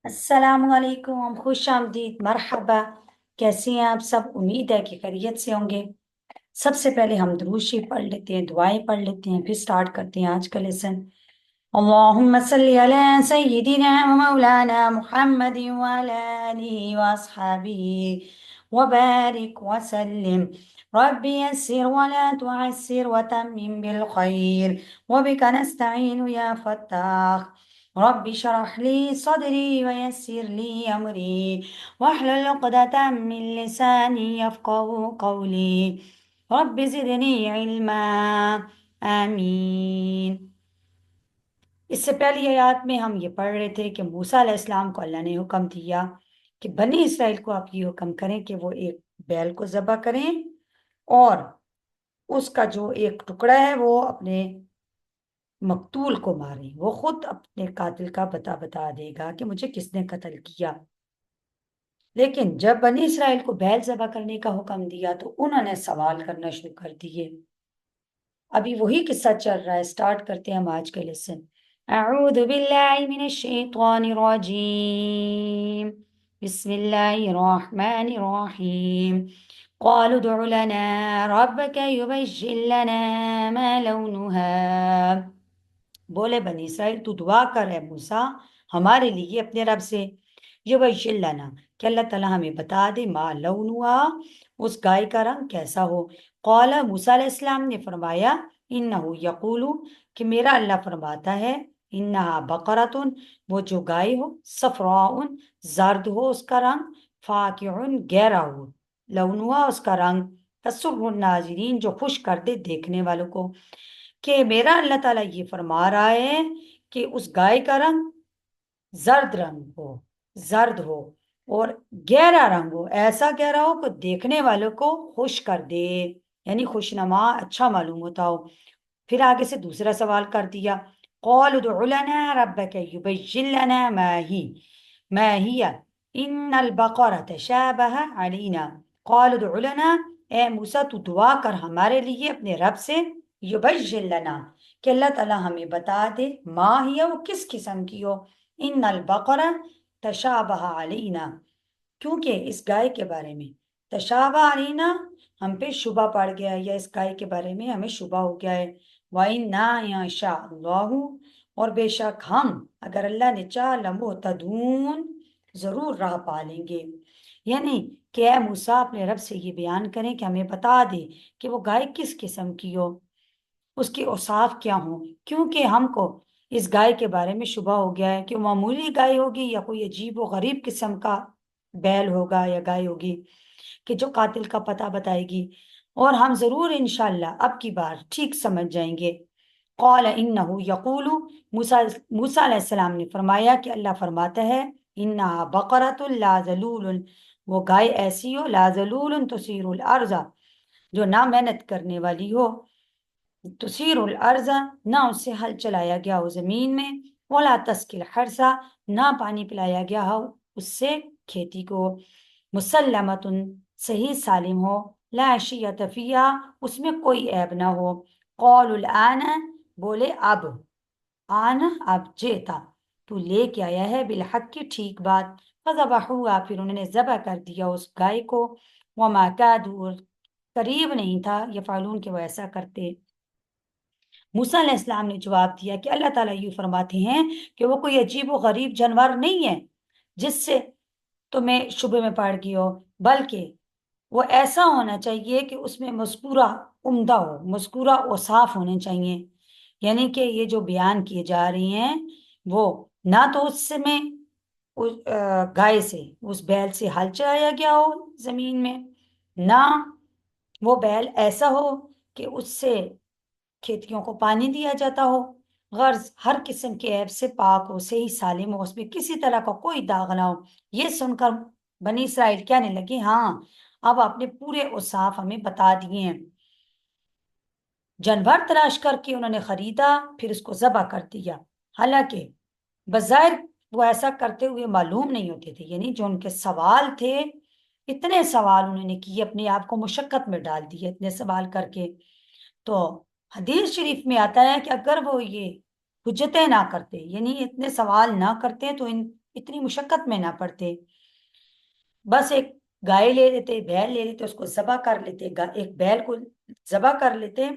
अस्सलाम वालेकुम, खुश आमदीद, मरहबा। कैसे हैं आप सब? उम्मीद है कि खैरियत से होंगे। सबसे पहले हम दुरूद शरीफ पढ़ लेते हैं, दुआएं पढ़ लेते हैं, फिर स्टार्ट करते हैं आज का लेसन। अल्लाहुम्मा सल्ली अला सय्यिदिना व मौलाना मुहम्मदिन व अला आलिहि व अस्हाबिहि व बारिक व सल्लिम। रब्बी यस्सिर व ला तुअस्सिर व तम्मिम बिल खैर व बिका नस्तईन या फत्ताह। रब्बि शरह ली सदरी व यस्सिर ली अमरी वाहलुल उक़दतम मिन लिसानी यफ़क़हू क़ौली। रब्बि ज़िदनी इल्मा। आमीन। इससे पहली आयत में हम ये पढ़ रहे थे कि मूसा अलैहिस्सलाम को अल्लाह ने हुक्म दिया कि बनी इसराइल को आप ये हुक्म करें कि वो एक बैल को ज़बह करें और उसका जो एक टुकड़ा है वो अपने मकतूल को मारें। वो खुद अपने कातिल का बता देगा कि मुझे किसने कत्ल किया। लेकिन जब बनी इसराइल को बैल ज़बह करने का हुक्म दिया तो उन्होंने सवाल करना शुरू कर दिए। अभी वही किस्सा चल रहा है। स्टार्ट करते हैं हम आज के लेसन। अऊज़ु बिल्लाहि मिनश शैतानिर रजीम। बिस्मिल्लाहिर रहमानिर रहीम। क़ालू उदउ लना रब्बक युबय्यिन लना मा लौनुहा। बोले बनी इसराइल तू दुआ कर है मूसा हमारे लिए अपने रब से। युबय्यिन लना कि अल्लाह ताला हमें बता दे मा लौनुहा उस गाय का रंग कैसा हो। कौला मूसा अलैहिस्सलाम ने फरमाया इन्नहु यकूलु कि मेरा अल्लाह फरमाता है इन्नहा बकरतुन वो जो गाय हो सफराउन जर्द हो उसका रंग फाकिउन गहरा हो लौनुहा उसका रंग तसुर्रुन नाज़िरीन जो खुश कर दे देखने वालों को। कि मेरा अल्लाह ताला ये फरमा रहा है कि उस गाय का रंग जर्द रंग हो, जर्द हो और गहरा रंग हो, ऐसा गहरा हो कि देखने वालों को खुश कर दे, यानी खुशनुमा अच्छा मालूम होता हो। फिर आगे से दूसरा सवाल कर दिया। कौल उदउ लना रब्बक युबय्यिन लना मा हिया इन्नल बकरा तशाबह अलैना। कौल उदउ लना ए मूसा तू दुआ कर हमारे लिए अपने रब से। युबय्यिन लना कि अल्लाह ताला हमें बता दे मा हिया वो किस किस्म की हो। इन्नल बकरा तशाबह अलैना क्योंकि इस गाय के बारे में तशाबह अलैना हम पे शुबा पड़ गया है या इस गाय के बारे में हमें शुबा हो गया है। वइन्ना इंशाअल्लाहु और बेशक हम अगर अल्लाह ने चाहा लमुहतदून जरूर राह पा लेंगे। यानी कि ऐ मूसा अपने रब से ये बयान करें कि हमें बता दे कि वो गाय किस किस्म की हो, उसके औसाफ क्या हों, क्योंकि हमको इस गाय के बारे में शुबा हो गया है कि वो मामूली गाय होगी या कोई अजीब व गरीब किस्म का बैल होगा या गाय होगी कि जो कातिल का पता बताएगी। और हम जरूर इंशाल्लाह अब की बार ठीक समझ जाएंगे। कौल इन्नहु यकूलु मूसा मूसा अलैहिस्सलाम ने फरमाया कि अल्लाह फरमाता है इन्नहा बकरतुल ला ज़लूलुन वो गाय ऐसी हो ला ज़लूलुन तुसीरुल अर्ज़ा जो ना मेहनत करने वाली हो। तुसीरुल अर्ज़ा ना उससे हल चलाया गया हो जमीन में। वला तस्किल हरसा ना पानी पिलाया गया हो उससे खेती को। मुसल्लमतुन सही सालिम हो। ला शियत फिया उसमें कोई ऐब ना हो। कौलुल आना बोले अब जेता तू लेके आया है बिलहक की ठीक बात। फज़बहुआ फिर उन्होंने ज़बह कर दिया उस गाय को। वमा कादू करीब नहीं था ये फालून के वो ऐसा करते। मूसा अलैहिस्सलाम ने जवाब दिया कि अल्लाह ताला यूं फरमाते हैं कि वो कोई अजीब व गरीब जानवर नहीं है जिससे तुम्हें शुबे में पड़ गई हो, बल्कि वो ऐसा होना चाहिए कि उसमें मज़कूरा उम्दा हो, मज़कूरा औसाफ होने चाहिए। यानी कि ये जो बयान किए जा रही हैं वो ना तो उसमें उस गाय से उस बैल से हल चलाया गया हो जमीन में, ना वो बैल ऐसा हो कि उससे खेतियों को पानी दिया जाता हो। गर्ज हर किस्म के ऐब से पाक हो, सही सालिम हो, उसमें किसी तरह का कोई दाग ना हो। ये सुनकर बनी इसराइल कहने लगे हाँ अब आपने पूरे औसाफ हमें बता दिए हैं। जानवर तलाश करके उन्होंने खरीदा, फिर उसको जबा कर दिया। हालांकि बज़ाहिर वो ऐसा करते हुए मालूम नहीं होते थे, यानी जो उनके सवाल थे इतने सवाल उन्होंने किए, अपने आप को मुशक्कत में डाल दिए इतने सवाल करके। तो हदीस शरीफ में आता है कि अगर वो ये हुज्जतें ना करते यानी इतने सवाल ना करते तो اتنی مشقت میں نہ پڑتے، بس ایک گائے لے لیتے، بیل لے لیتے، اس کو ذبح کر لیتے، ایک بیل کو ذبح کر لیتے،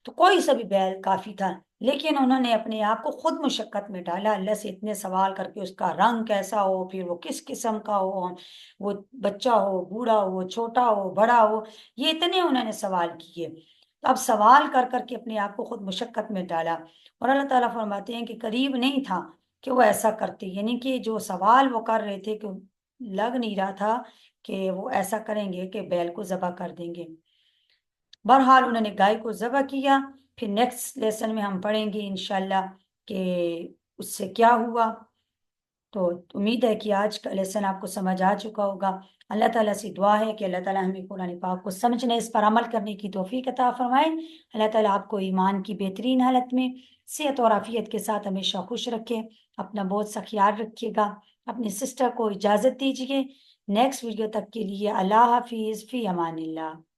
تو کوئی سا بھی بیل کافی تھا۔ لیکن انہوں نے اپنے آپ کو خود مشقت میں ڈالا، اللہ سے اتنے سوال کر کے اس کا رنگ کیسا ہو، پھر وہ کس قسم کا ہو، وہ بچہ ہو، بوڑھا ہو، چھوٹا ہو، بڑا ہو، یہ اتنے انہوں نے سوال کیے۔ تو اب سوال کر کر کے اپنے آپ کو خود مشقت میں ڈالا، اور اللہ تعالیٰ فرماتے ہیں کہ قریب نہیں تھا کہ وہ ایسا کرتے، یعنی کہ جو سوال وہ کر رہے تھے کہ لگ نہیں رہا تھا کہ وہ ایسا کریں گے کہ بیل کو ذبح کر دیں گے۔ بہرحال انہوں نے گائے کو ذبح کیا۔ پھر نیکسٹ لیسن میں ہم پڑھیں گے انشاءاللہ کہ اس سے کیا ہوا۔ تو امید ہے کہ آج کا لیسن آپ کو سمجھ آ چکا ہوگا۔ اللہ تعالیٰ سے دعا ہے کہ اللہ تعالیٰ ہمیں قرآن پاک کو سمجھنے، اس پر عمل کرنے کی توفیق عطا فرمائے۔ اللہ تعالیٰ آپ کو ایمان کی بہترین حالت میں صحت اور عافیت کے ساتھ ہمیشہ خوش رکھے۔ اپنا بہت سا خیال رکھیے گا۔ اپنی سسٹر کو اجازت دیجیے۔ نیکسٹ ویڈیو تک کے لیے اللہ حافظ، فی امان اللہ۔